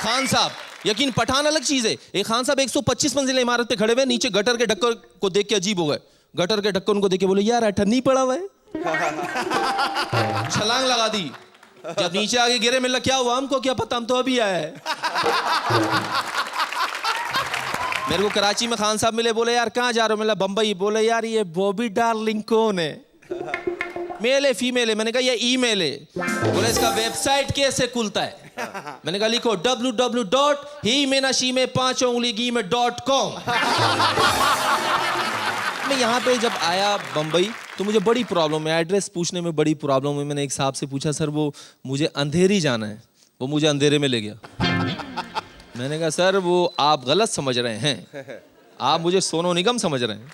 खान साहब, यकीन पठान अलग चीज है। एक खान साहब 125 मंजिला इमारत पे खड़े हुए, नीचे गटर के ढक्कन को देख के अजीब हो गए। गटर के ढक्कन को देख के बोले यार अठन्नी पड़ा हुआ है। छलांग लगा दी। जब नीचे आगे गिरे, मिला क्या हुआ? हमको क्या पता, हम तो अभी आए हैं। मेरे को कराची में खान साहब मिले, बोले यार कहाँ जा रहे हो? मिला बंबई। बोले यार ये बॉबी डार्लिंग कौन है? मेल है फीमेल है? मैंने कहा ये ईमेल है। बोले इसका वेबसाइट कैसे खुलता है? मैंने कहा लिखो www.ही-में-5 मैं यहाँ पे जब आया बंबई तो मुझे बड़ी प्रॉब्लम है, एड्रेस पूछने में बड़ी प्रॉब्लम है। मैंने एक साहब से पूछा सर वो मुझे अंधेरी जाना है, वो मुझे अंधेरे में ले गया। मैंने कहा सर वो आप गलत समझ रहे हैं, आप मुझे सोनू निगम समझ रहे हैं।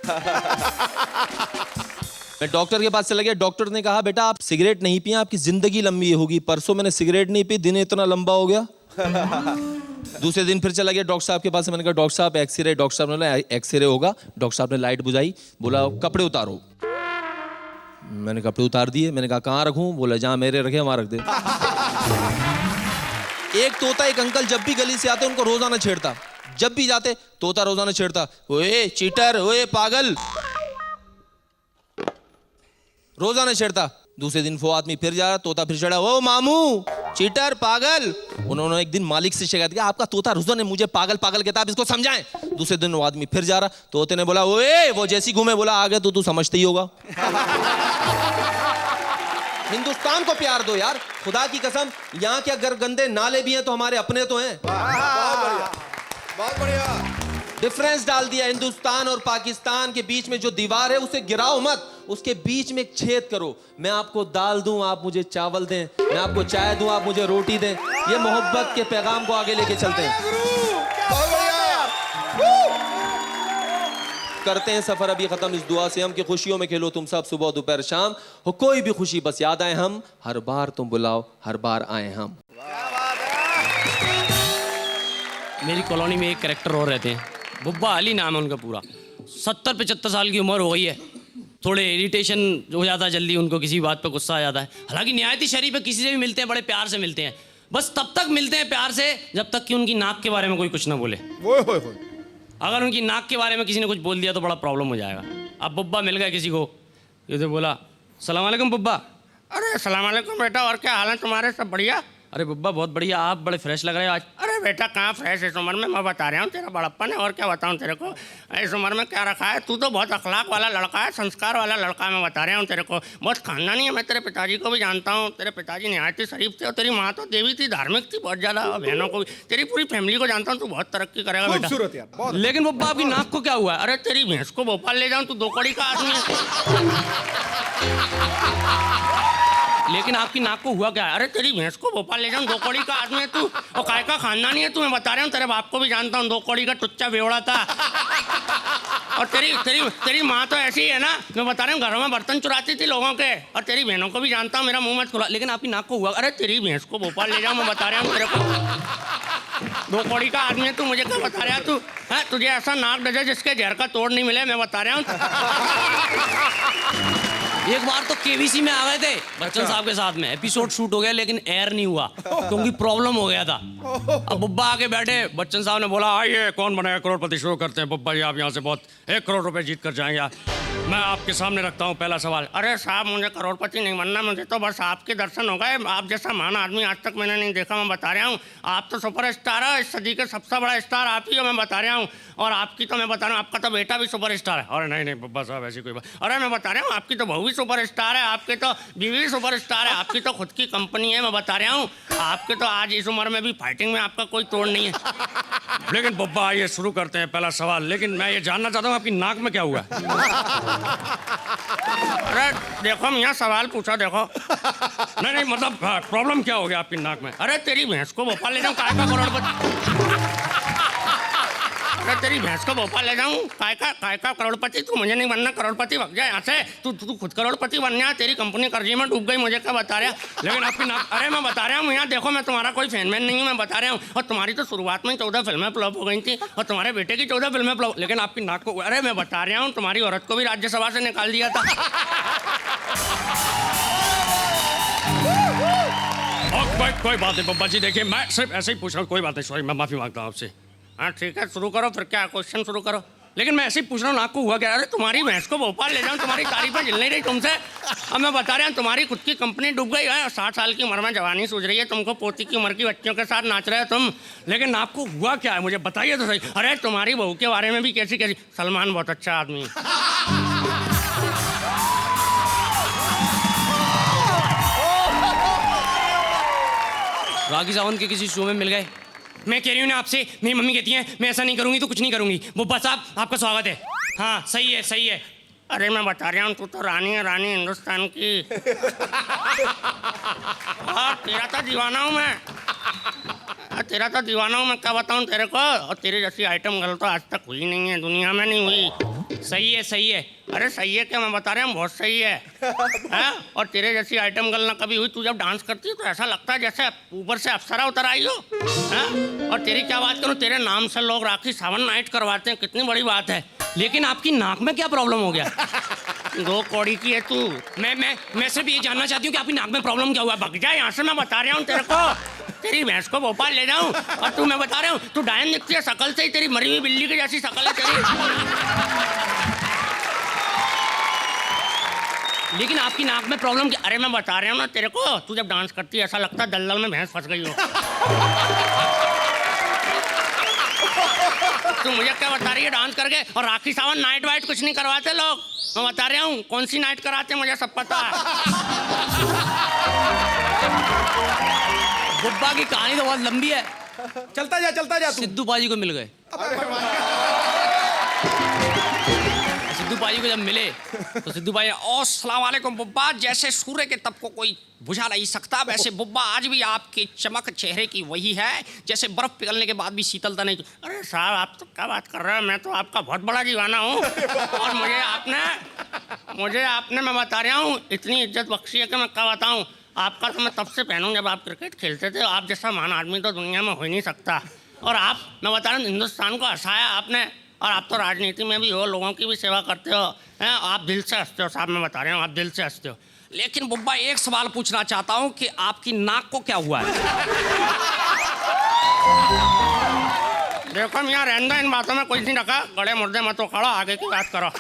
मैं डॉक्टर के पास चला गया, डॉक्टर ने कहा बेटा आप सिगरेट नहीं पिए, आपकी जिंदगी लंबी होगी। परसों मैंने सिगरेट नहीं पी, दिन इतना लंबा हो गया। दूसरे दिन फिर चला गया डॉक्टर साहब के पास। मैंने कहा डॉक्टर साहब एक्सरे। डॉक्टर साहब ने बोला एक्सरे होगा। डॉक्टर साहब ने लाइट बुझाई, बोला कपड़े उतारो। मैंने कपड़े उतार दिए। मैंने कहा कहाँ रखूं? बोला जहाँ मेरे रखे वहां रख दे। एक तोता एक अंकल जब भी गली से आते उनको रोजाना छेड़ता, जब भी जाते तोता रोजाना छेड़ता, ओए चीटर, ओए पागल, रोजाना छेड़ता। दूसरे दिन वो आदमी फिर जा रहा, तोता फिर छेड़ा, ओ मामू चीटर पागल। उन्होंने एक दिन मालिक से शिकायत किया, आपका तोता रोजाना मुझे पागल पागल कहता, आप इसको समझाएं। दूसरे दिन वो आदमी फिर जा रहा, तोते ने बोला ओए, वो जैसी घूमे बोला आ गया तो तू समझते ही होगा। हिंदुस्तान को प्यार दो यार, खुदा की कसम। यहाँ के अगर गंदे नाले भी हैं तो हमारे अपने तो हैं। बहुत बढ़िया। डिफरेंस डाल दिया। हिंदुस्तान और पाकिस्तान के बीच में जो दीवार है उसे गिराओ मत, उसके बीच में एक छेद करो। मैं आपको दाल दूं, आप मुझे चावल दें, मैं आपको चाय दूं, आप मुझे रोटी दें। ये मोहब्बत के पैगाम को आगे लेके चलते हैं। करते हैं सफर अभी खत्म इस दुआ से हम कि खुशियों में खेलो तुम सब सुबह दोपहर शाम, हो कोई भी खुशी बस याद आए हम, हर बार तुम बुलाओ हर बार आए हम। मेरी कॉलोनी में एक कैरेक्टर और रहते हैं, बुब्बा अली नाम है उनका पूरा। 70-75 साल की उम्र हो गई है, थोड़े इरिटेशन हो जाता है जल्दी, उनको किसी बात पे गुस्सा आ जाता है। हालांकि निहायत ही शरीफ है, किसी से भी मिलते हैं बड़े प्यार से मिलते हैं, बस तब तक मिलते हैं प्यार से जब तक कि उनकी नाक के बारे में कोई कुछ ना बोले। अगर उनकी नाक के बारे में किसी ने कुछ बोल दिया तो बड़ा प्रॉब्लम हो जाएगा। अब बुब्बा मिल गया किसी को, ये तो बोला सलाम वालेकुम बुब्बा। अरे सलाम वालेकुम बेटा, और क्या हाल है तुम्हारे? सब बढ़िया? अरे बुब्बा बहुत बढ़िया, आप बड़े फ्रेश लग रहे हो आज। अरे बेटा कहाँ फ्रेश, इस उम्र में मैं बता रहा हूँ तेरा बड़प्पन है, और क्या बताऊँ तेरे को। इस उम्र में क्या रखा है, तू तो बहुत अखलाक वाला लड़का है, संस्कार वाला लड़का है, मैं बता रहा हूँ तेरे को। बहुत खानदानी है, मैं तेरे पिताजी को भी जानता हूँ, तेरे पिताजी निहायत ही शरीफ थे, और तेरी माँ तो देवी थी, धार्मिक थी बहुत ज़्यादा, और बहनों को भी, तेरी पूरी फैमिली को जानता हूँ, तू बहुत तरक्की करेगा बेटा। लेकिन बुब्बा आपकी नाक को क्या हुआ है? अरे तेरी भैंस को भोपाल ले जाऊँ, तू 2 कौड़ी का आदमी है। लेकिन आपकी नाक को हुआ क्या है? अरे तेरी भैंस को भोपाल ले जाऊँ, 2 कौड़ी का आदमी है तू, और काय का खानदानी है तू, मैं बता रहा हूँ, तेरे बाप को भी जानता हूँ, 2 कौड़ी का टुच्चा बेवड़ा था। और तेरी माँ तो ऐसी है ना, मैं बता रहा हूँ, घरों में बर्तन चुराती थी लोगों के, और तेरी बहनों को भी जानता हूँ, मेरा मुंह मत खुला। लेकिन आपकी नाक को हुआ, अरे तेरी भैंस को भोपाल ले जाऊँ, मैं बता रहा हूँ तेरे को, 2 कौड़ी का आदमी है तू, मुझे क्या बता रहा है तू? है तुझे ऐसा नाक डजे जिसके जहर का तोड़ नहीं मिले, मैं बता रहा हूँ। एक बार तो केवीसी में आ गए थे बच्चन साहब के साथ में, एपिसोड शूट हो गया लेकिन एयर नहीं हुआ क्योंकि प्रॉब्लम हो गया था। अब बुब्बा आके बैठे, बच्चन साहब ने बोला आइए कौन बनेगा करोड़पति, शुरू करते हैं। बुब्बा जी आप यहाँ से बहुत 1 करोड़ रुपए जीत कर जाएंगे, मैं आपके सामने रखता हूँ पहला सवाल। अरे साहब मुझे करोड़पति नहीं बनना, मुझे तो बस आपके दर्शन हो गए, आप जैसा महान आदमी आज तक मैंने नहीं देखा, मैं बता रहा हूँ। आप तो सुपर स्टार है, इस सदी के सबसे बड़ा स्टार आप ही हो, मैं बता रहा हूँ। और आपकी तो मैं बता रहा हूँ, आपका तो बेटा भी सुपर स्टार है। अरे नहीं बुब्बा साहब ऐसी कोई बात, अरे मैं बता रहा हूँ, आपकी तो बहू भी सुपर स्टार है, आपके तो बीवी भी सुपर स्टार है, आपकी तो खुद की कंपनी है, मैं बता रहा हूँ। आपके तो आज इस उम्र में भी फाइटिंग में आपका कोई तोड़ नहीं है। लेकिन बुब्बा आइए शुरू करते हैं पहला सवाल। लेकिन मैं ये जानना चाहता हूँ आपकी नाक में क्या हुआ? अरे देखो मियाँ सवाल पूछा, देखो। नहीं मतलब प्रॉब्लम क्या हो गया आपकी नाक में? अरे तेरी भैंस को भोपाल ले जाऊँ, काय का करोड़पति? अरे तेरी भैंस को भोपाल ले जाऊँ, काय का करोड़पति? तू मुझे नहीं बनना करोड़पति, भग जाए यहाँ से। तू खुद करोड़पति बन गया, तेरी कंपनी कर्जे में डूब गई, मुझे क्या बता रहा? लेकिन आपकी नाक, अरे मैं बता रहा हूँ यहाँ देखो, मैं तुम्हारा कोई फैनमैन नहीं हूँ, मैं बता रहा हूँ। और तुम्हारी तो शुरुआत में 14 फिल्में फ्लॉप हो गई थी, और तुम्हारे बेटे की 14 फिल्में फ्लॉप, लेकिन आपकी नाक को, अरे मैं बता रहा हूँ, तुम्हारी औरत को भी राज्यसभा से निकाल दिया था। कोई बात नहीं बब्बा जी, देखिए मैं सिर्फ ऐसे ही पूछ रहा हूँ, कोई बात नहीं, सॉरी, मैं माफी मांगता हूँ आपसे। हाँ ठीक है, शुरू करो फिर, क्या क्वेश्चन शुरू करो। लेकिन मैं ऐसे ही पूछ रहा हूँ, नाक को हुआ क्या? अरे तुम्हारी भैंस को भोपाल ले जाऊँ, तुम्हारी तारीफें झिल नहीं रही तुमसे। अब मैं बता रहा हूँ, तुम्हारी खुद की कंपनी डूब गई है, 60 साल की उम्र में जवानी सूझ रही है तुमको, पोती की उम्र की बच्चियों के साथ नाच रहे हो तुम। लेकिन नाक को हुआ क्या है, मुझे बताइए तो सही। अरे तुम्हारी बहू के बारे में भी कैसी कैसी, सलमान बहुत अच्छा आदमी है। राखी सावंत के किसी शो में मिल गए। मैं कह रही हूँ ना आपसे, मेरी मम्मी कहती है मैं ऐसा नहीं करूँगी तो कुछ नहीं करूँगी। बुब्बा साहब आपका स्वागत है। हाँ सही है सही है। अरे मैं बता रहा हूँ, तू तो रानी है, रानी हिंदुस्तान की। हाँ तेरा तो दीवाना हूँ मैं, तेरा तो दीवाना हूँ मैं, क्या बताऊँ तेरे को। और तेरे जैसी आइटम गर्ल तो आज तक हुई नहीं है, दुनिया में नहीं हुई। सही है सही है। अरे सही है क्या, मैं बता रहा हूँ बहुत सही है। हाँ? और तेरे जैसी आइटम गर्ल ना कभी हुई। तू जब डांस करती है तो ऐसा लगता है जैसे ऊपर से अप्सरा उतर आई हो। हाँ? और तेरी क्या बात करूँ, तेरे नाम से लोग राखी सावन नाइट करवाते हैं, कितनी बड़ी बात है। लेकिन आपकी नाक में क्या प्रॉब्लम हो गया? 2 कौड़ी की है तू। मैं सिर्फ ये जानना चाहती हूँ कि आपकी नाक में प्रॉब्लम क्या हुआ। भग जाए यहाँ से, मैं बता रहा हूँ तेरे को। तेरी भैंस को भोपाल ले जाऊँ और तू, मैं बता रहा हूँ, तू डायन दिखती है शकल से ही, तेरी मरी हुई बिल्ली की जैसी शकल है तेरी। लेकिन आपकी नाक में प्रॉब्लम क्या? अरे मैं बता रहा हूँ ना तेरे को, तू जब डांस करती है ऐसा लगता है दलदल में भैंस फंस गई हो। तू मुझे क्या बता रही है डांस करके? और राखी सावन नाइट वाइट कुछ नहीं करवाते लोग, मैं बता रहा हूँ। कौन सी नाइट कराते हैं मुझे सब पता है। बुब्बा की कहानी तो बहुत लंबी है। चलता जा तू। सिद्धू पाजी को मिल गए। सिद्धू पाजी को जब मिले तो सिद्धू पाजी, ओ सलाम वालेकुम बुब्बा, जैसे सूर्य के तप को कोई बुझा नहीं सकता, वैसे बुब्बा आज भी आपकी चमक चेहरे की वही है जैसे बर्फ पिघलने के बाद भी शीतलता नहीं। अरे साहब आप तो क्या बात कर रहे हो, मैं तो आपका बहुत बड़ा दीवाना हूँ। और मुझे आपने मैं बता रहा हूँ इतनी इज्जत बख्शी है कि मैं क्या बताऊँ। आपका तो मैं तब से पहनूँ जब आप क्रिकेट खेलते थे। आप जैसा महान आदमी तो दुनिया में हो ही नहीं सकता। और आप, मैं बता रहा हूँ, हिंदुस्तान को हंसाया आपने। और आप तो राजनीति में भी हो, लोगों की भी सेवा करते हो, हैं? आप दिल से हंसते हो साहब, मैं बता रहा हूँ, आप दिल से हंसते हो। लेकिन बुब्बा एक सवाल पूछना चाहता हूँ कि आपकी नाक को क्या हुआ है? देखो मियाँ, रहने इन बातों में कुछ नहीं रखा, गड़े मुर्दे मत खड़ो, आगे की बात करो।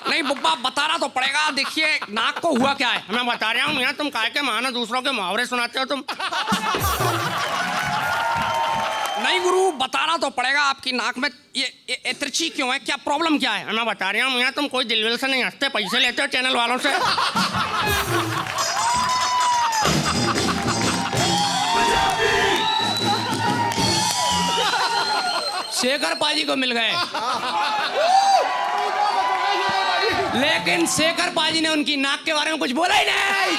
नहीं बुब्बा बताना तो पड़ेगा। देखिए नाक को हुआ क्या है, मैं बता रहा हूँ मियाँ, तुम काहे के मानो दूसरों के मुहावरे सुनाते हो तुम। नहीं गुरु, बताना तो पड़ेगा, आपकी नाक में ये तिरछी क्यों है, क्या प्रॉब्लम क्या है? मैं बता रहा हूँ मियाँ, तुम कोई दिल विल से नहीं हंसते, पैसे लेते हो चैनल वालों से। शेखर पाजी को मिल गए। लेकिन शेखर पाजी ने उनकी नाक के बारे में कुछ बोला ही नहीं।